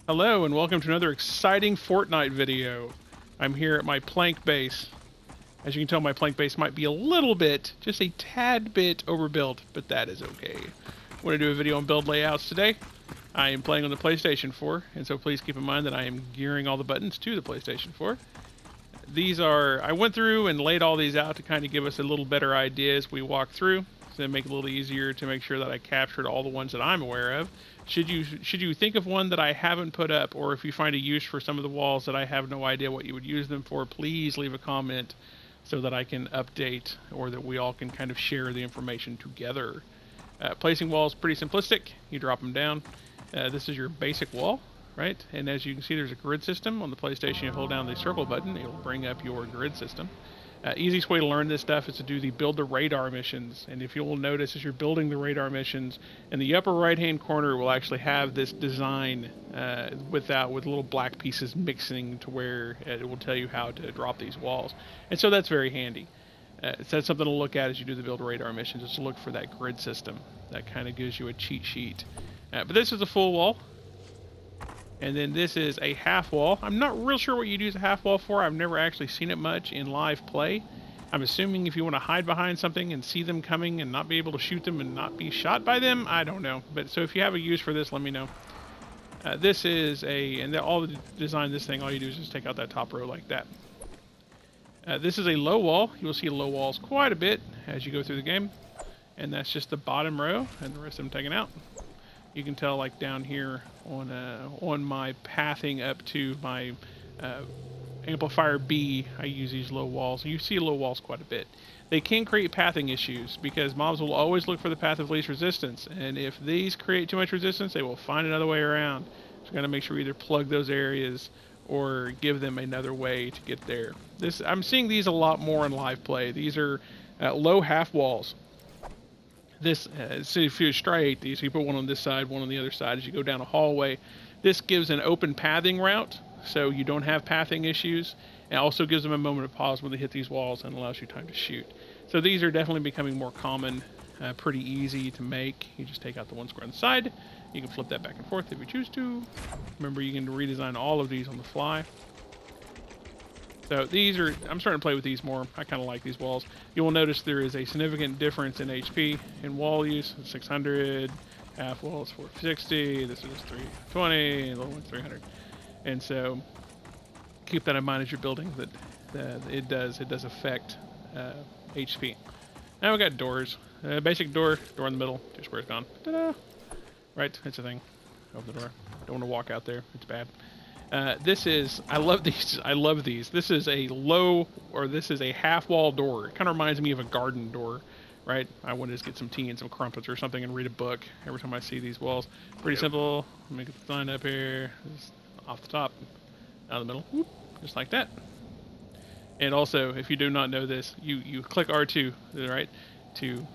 Hello and welcome to another exciting Fortnite video. I'm here at my plank base. As you can tell, my plank base might be a little bit, just a tad bit overbuilt, but that is okay. I want to do a video on build layouts today. I am playing on the PlayStation 4, and so please keep in mind that I am gearing all the buttons to the PlayStation 4. I went through and laid all these out to kind of give us a little better idea as we walk through, so make it a little easier to make sure that I captured all the ones that I'm aware of. Should you think of one that I haven't put up, or if you find a use for some of the walls that I have no idea what you would use them for, please leave a comment so that I can update or that we all can kind of share the information together. Placing walls pretty simplistic. You drop them down. This is your basic wall, right? And as you can see, there's a grid system. On the PlayStation, you hold down the circle button, it'll bring up your grid system. Easiest way to learn this stuff is to do the build the radar missions. And if you'll notice, as you're building the radar missions, in the upper right-hand corner will actually have this design with little black pieces mixing to where it will tell you how to drop these walls. And so that's very handy. So that's something to look at as you do the build radar missions, is to look for that grid system. That kind of gives you a cheat sheet. But this is a full wall. And then this is a half wall. I'm not real sure what you'd use a half wall for. I've never actually seen it much in live play. I'm assuming if you want to hide behind something and see them coming and not be able to shoot them and not be shot by them, I don't know. But so if you have a use for this, let me know. This is all the design this thing, all you do is just take out that top row like that. This is a low wall. You'll see low walls quite a bit as you go through the game. And that's just the bottom row and the rest of them taken out. You can tell, like down here on my pathing up to my amplifier B, I use these low walls. You see low walls quite a bit. They can create pathing issues because mobs will always look for the path of least resistance, and if these create too much resistance, they will find another way around. So you got to make sure we either plug those areas or give them another way to get there. I'm seeing these a lot more in live play. These are low half walls. So if you straight these, you put one on this side, one on the other side as you go down a hallway. This gives an open pathing route, so you don't have pathing issues. It also gives them a moment of pause when they hit these walls and allows you time to shoot. So these are definitely becoming more common, pretty easy to make. You just take out the one square on the side. You can flip that back and forth if you choose to. Remember, you can redesign all of these on the fly. So I'm starting to play with these more. I kind of like these walls. You will notice there is a significant difference in HP in wall use. 600, half wall is 460, this is 320, and the little one's 300. And so keep that in mind as you're building, that it does affect HP. Now we got doors. Basic door in the middle, two squares gone. Ta-da! Right, it's a thing. Open the door. Don't want to walk out there, it's bad. I love these. This is a half wall door. It kind of reminds me of a garden door, right? I want to just get some tea and some crumpets or something and read a book every time I see these walls. Pretty simple. Let me get the sign up here. Just off the top, down the middle, whoop, just like that. And also, if you do not know this, you click R2, right, to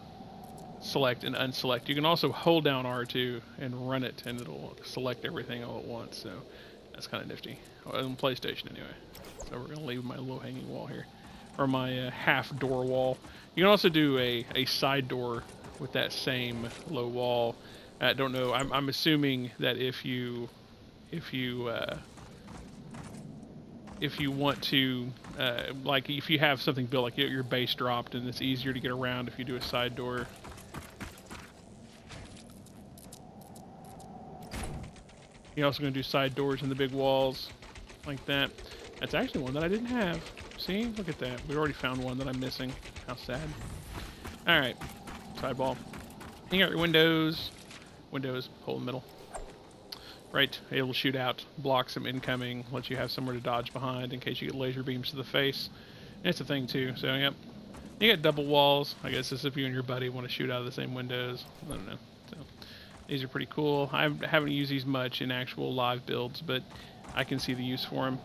select and unselect. You can also hold down R2 and run it, and it'll select everything all at once. So that's kind of nifty. On PlayStation, anyway. So we're going to leave my low-hanging wall here. Or my half-door wall. You can also do a side door with that same low wall. I don't know. I'm assuming that if you want to, like if you have something built, like your base dropped, and it's easier to get around if you do a side door. You're also going to do side doors in the big walls, like that. That's actually one that I didn't have. See? Look at that. We already found one that I'm missing. How sad. Alright. Side wall. Hang out your windows. Windows, hole in the middle. Right. Able to shoot out. Block some incoming. Let you have somewhere to dodge behind in case you get laser beams to the face. And it's a thing, too. So, yep. You got double walls. I guess this is if you and your buddy want to shoot out of the same windows. I don't know. So these are pretty cool. I haven't used these much in actual live builds, but I can see the use for them.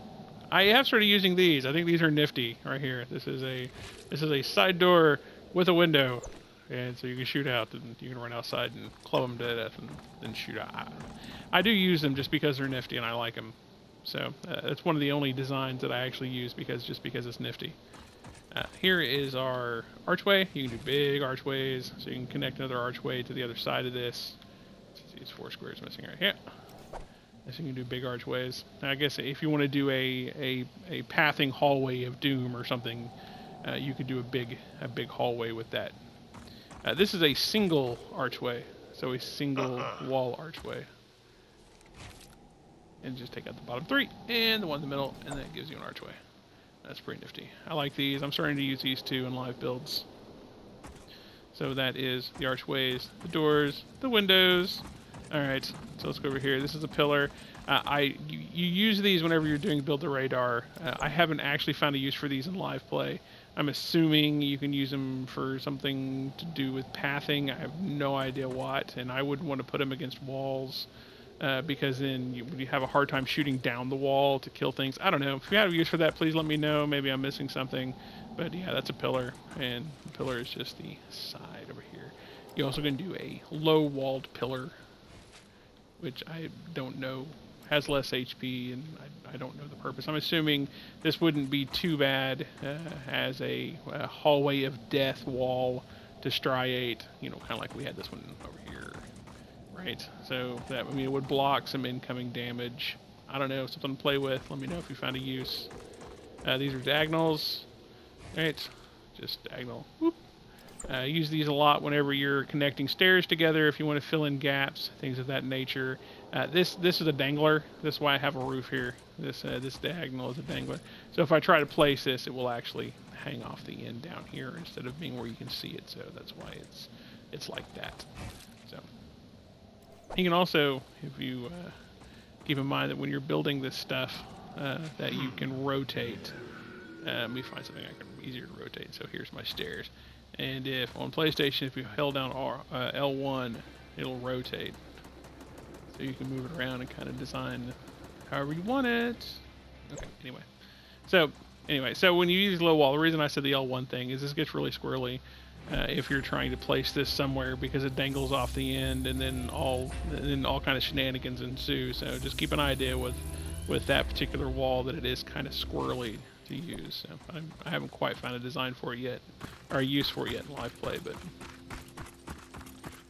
I have started using these. I think these are nifty right here. This is a side door with a window, and so you can shoot out and you can run outside and club them to death and then shoot out. I do use them just because they're nifty and I like them. So it's one of the only designs that I actually use because it's nifty. Here is our archway. You can do big archways, so you can connect another archway to the other side of this. These 4 squares missing right here. guess you can do big archways. I guess if you want to do a pathing hallway of doom or something, you could do a big hallway with that. This is a single archway, so a single wall archway. And just take out the bottom 3 and the one in the middle, and that gives you an archway. That's pretty nifty. I like these. I'm starting to use these too in live builds. So that is the archways, the doors, the windows. All right, so let's go over here. This is a pillar. You use these whenever you're doing build the radar. I haven't actually found a use for these in live play. I'm assuming you can use them for something to do with pathing. I have no idea what, and I wouldn't want to put them against walls because then you have a hard time shooting down the wall to kill things. I don't know. If you have a use for that, please let me know. Maybe I'm missing something. But yeah, that's a pillar, and the pillar is just the side over here. You also can do a low-walled pillar, which I don't know, has less HP, and I don't know the purpose. I'm assuming this wouldn't be too bad as a hallway of death wall to striate, you know, kind of like we had this one over here, right? So that, I mean, it would block some incoming damage. I don't know, something to play with. Let me know if you found a use. These are diagonals, right? Just diagonal. Whoop. Use these a lot whenever you're connecting stairs together, if you want to fill in gaps, things of that nature. This is a dangler. That's why I have a roof here. This diagonal is a dangler. So if I try to place this, it will actually hang off the end down here instead of being where you can see it. So that's why it's like that. So you can also, if you keep in mind that when you're building this stuff, that you can rotate. Let me find something I can easier to rotate. So here's my stairs. And if on PlayStation, if you held down L1, it'll rotate. So you can move it around and kind of design however you want it. Okay, anyway. So when you use low wall, the reason I said the L1 thing is this gets really squirrely if you're trying to place this somewhere because it dangles off the end and then all kind of shenanigans ensue. So just keep an idea with that particular wall that it is kind of squirrely to use. So I haven't quite found a design for it yet, or a use for it yet in live play, but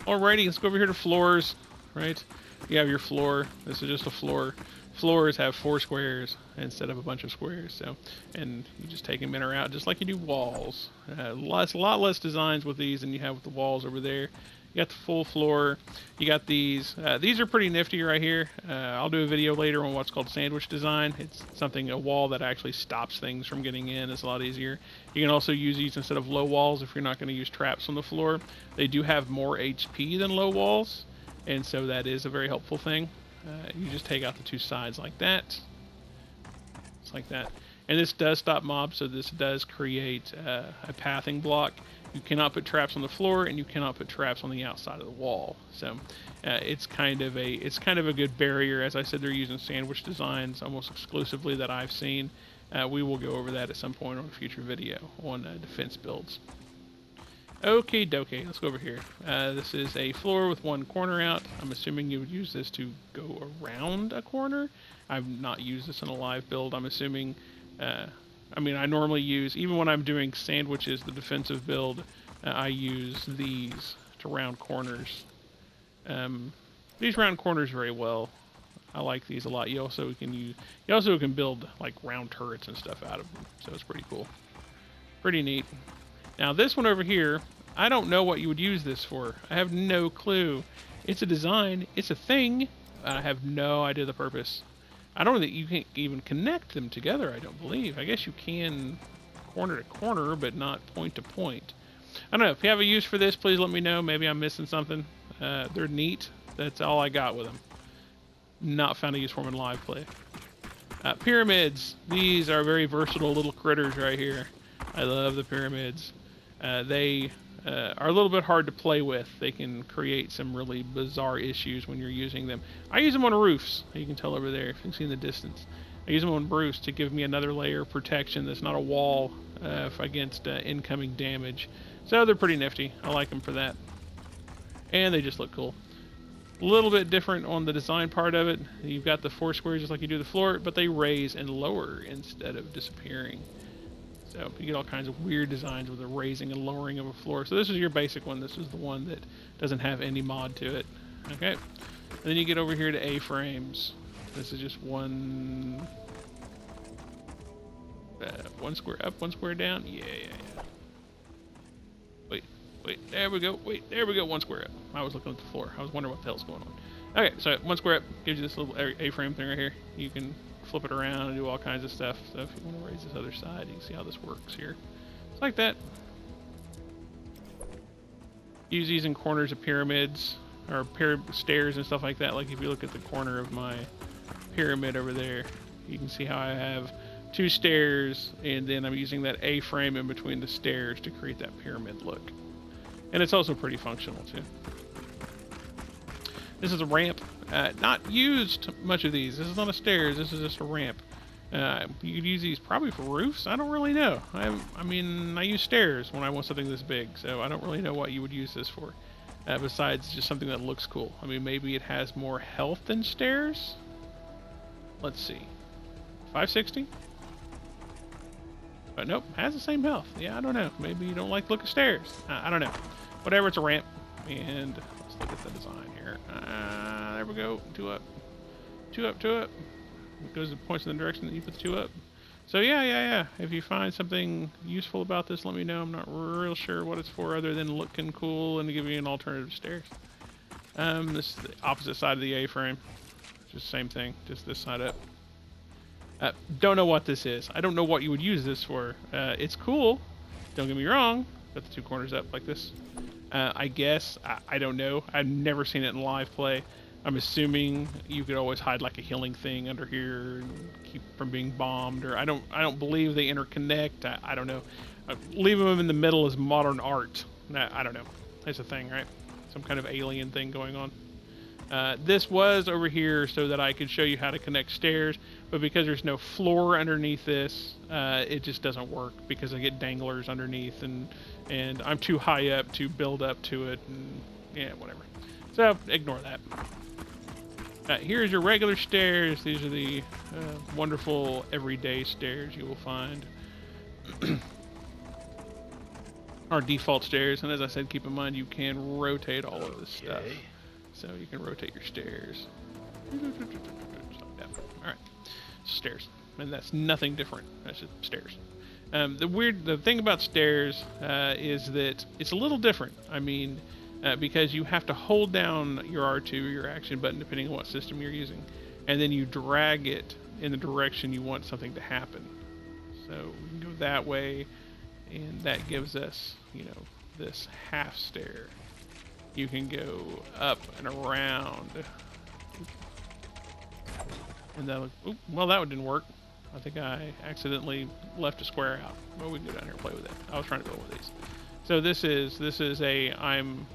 alrighty, let's go over here to floors, right? You have your floor. This is just a floor. Floors have 4 squares instead of a bunch of squares, so, and you just take them in or out just like you do walls. A lot less designs with these than you have with the walls over there. You got the full floor. You got these. These are pretty nifty right here. I'll do a video later on what's called sandwich design. It's a wall that actually stops things from getting in. It's a lot easier. You can also use these instead of low walls if you're not going to use traps on the floor. They do have more HP than low walls, and so that is a very helpful thing. You just take out the 2 sides like that. Just like that. And this does stop mobs, so this does create a pathing block. You cannot put traps on the floor, and you cannot put traps on the outside of the wall. So it's kind of a good barrier. As I said, they're using sandwich designs almost exclusively that I've seen. We will go over that at some point on a future video on defense builds. Okay, dokie. Let's go over here. This is a floor with 1 corner out. I'm assuming you would use this to go around a corner. I've not used this in a live build. I'm assuming. I mean, I normally use, even when I'm doing sandwiches, the defensive build, I use these to round corners. These round corners very well. I like these a lot. You also can build like round turrets and stuff out of them, so it's pretty cool. Pretty neat. Now this one over here, I don't know what you would use this for. I have no clue. It's a design. It's a thing. I have no idea the purpose. I don't know that you can even connect them together, I don't believe. I guess you can corner to corner, but not point to point. I don't know. If you have a use for this, please let me know. Maybe I'm missing something. They're neat. That's all I got with them. Not found a use for them in live play. Pyramids. These are very versatile little critters right here. I love the pyramids. They are a little bit hard to play with. They can create some really bizarre issues when you're using them. I use them on roofs. You can tell over there if you can see in the distance. I use them on roofs to give me another layer of protection that's not a wall against incoming damage. So they're pretty nifty. I like them for that. And they just look cool. A little bit different on the design part of it. You've got the 4 squares just like you do the floor, but they raise and lower instead of disappearing. So you get all kinds of weird designs with the raising and lowering of a floor. So this is your basic one. This is the one that doesn't have any mod to it. Okay. And then you get over here to A-frames. This is just one square up, one square down. Yeah. Wait, there we go. There we go. One square up. I was looking at the floor. I was wondering what the hell's going on. Okay, so one square up gives you this little A-frame thing right here. You can flip it around and do all kinds of stuff. So if you want to raise this other side, you can see how this works here. It's like that. Use these in corners of pyramids or stairs and stuff like that. Like if you look at the corner of my pyramid over there, you can see how I have 2 stairs, and then I'm using that A-frame in between the stairs to create that pyramid look. And it's also pretty functional too. This is a ramp. Not used much of these. This is not a stairs. This is just a ramp. You could use these probably for roofs. I don't really know. I mean, I use stairs when I want something this big, so I don't really know what you would use this for. Besides just something that looks cool. I mean, maybe it has more health than stairs. Let's see. 560? But nope, has the same health. Yeah, I don't know. Maybe you don't like the look of stairs. I don't know. Whatever, it's a ramp. And let's look at the design here. There we go. 2 up. 2 up, 2 up. It goes, points in the direction that you put the 2 up. So yeah. If you find something useful about this, let me know. I'm not real sure what it's for other than looking cool and to give you an alternative stairs. This is the opposite side of the A-frame. Just same thing, just this side up. Don't know what this is. I don't know what you would use this for. It's cool. Don't get me wrong. Got the 2 corners up like this. I guess. I don't know. I've never seen it in live play. I'm assuming you could always hide like a healing thing under here and keep from being bombed. Or I don't believe they interconnect. I don't know. Leaving them in the middle is modern art. I don't know. That's a thing, right? Some kind of alien thing going on. This was over here so that I could show you how to connect stairs, but because there's no floor underneath this, it just doesn't work because I get danglers underneath, and I'm too high up to build up to it, and yeah, whatever. So ignore that. Here's your regular stairs. These are the wonderful everyday stairs you will find. Our default stairs, and as I said, keep in mind you can rotate all of this stuff. So you can rotate your stairs. Alright. Stairs. And that's nothing different. That's just stairs. The thing about stairs is that it's a little different. I mean, because you have to hold down your R2 or your action button depending on what system you're using. And then you drag it in the direction you want something to happen. So we can go that way, and that gives us, you know, this half stair. You can go up and around. And that well, that one didn't work. I think I accidentally left a square out. Well, we can go down here and play with it. I was trying to build with these. So this is a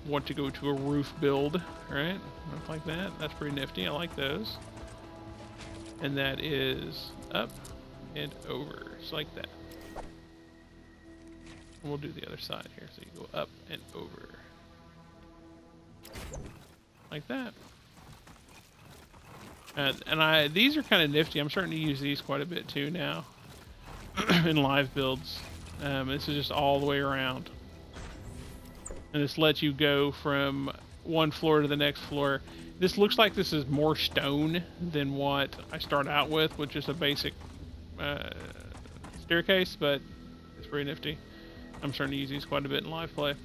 want to go to a roof build, right? Like that. That's pretty nifty. I like those. And that is up and over, just like that. And we'll do the other side here. So you go up and over. Like that. And these are kind of nifty. I'm starting to use these quite a bit too now in live builds. This is just all the way around. And this lets you go from one floor to the next floor. This looks like this is more stone than what I start out with just a basic staircase, but it's pretty nifty. I'm starting to use these quite a bit in live play.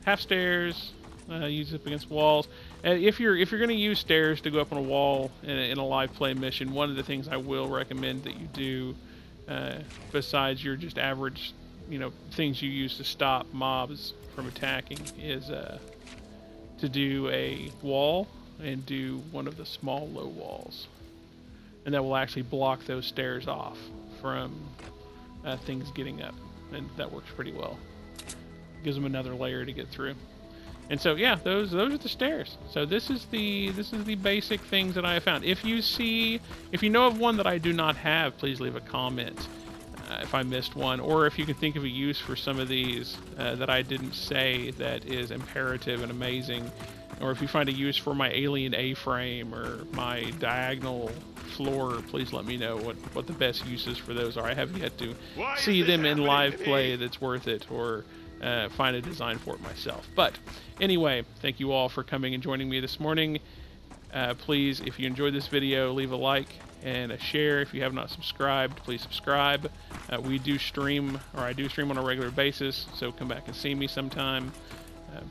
Half stairs. Use it up against walls. If you're going to use stairs to go up on a wall in a live play mission, one of the things I will recommend that you do, besides your just average, things you use to stop mobs from attacking, is to do a wall and do one of the small low walls, and that will actually block those stairs off from things getting up, and that works pretty well. Gives them another layer to get through. And so yeah, those are the stairs. So this is the basic things that I have found. If you know of one that I do not have, please leave a comment if I missed one, or if you can think of a use for some of these that I didn't say that is imperative and amazing, or if you find a use for my alien A-frame or my diagonal floor, please let me know what the best uses for those are. I have yet to see them in live play that's worth it, or find a design for it myself. But anyway, thank you all for coming and joining me this morning. Please, if you enjoyed this video, leave a like and a share. If you have not subscribed, please subscribe. We do stream, or I do stream on a regular basis, so come back and see me sometime.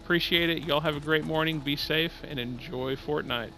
Appreciate it. Y'all have a great morning. Be safe and enjoy Fortnite.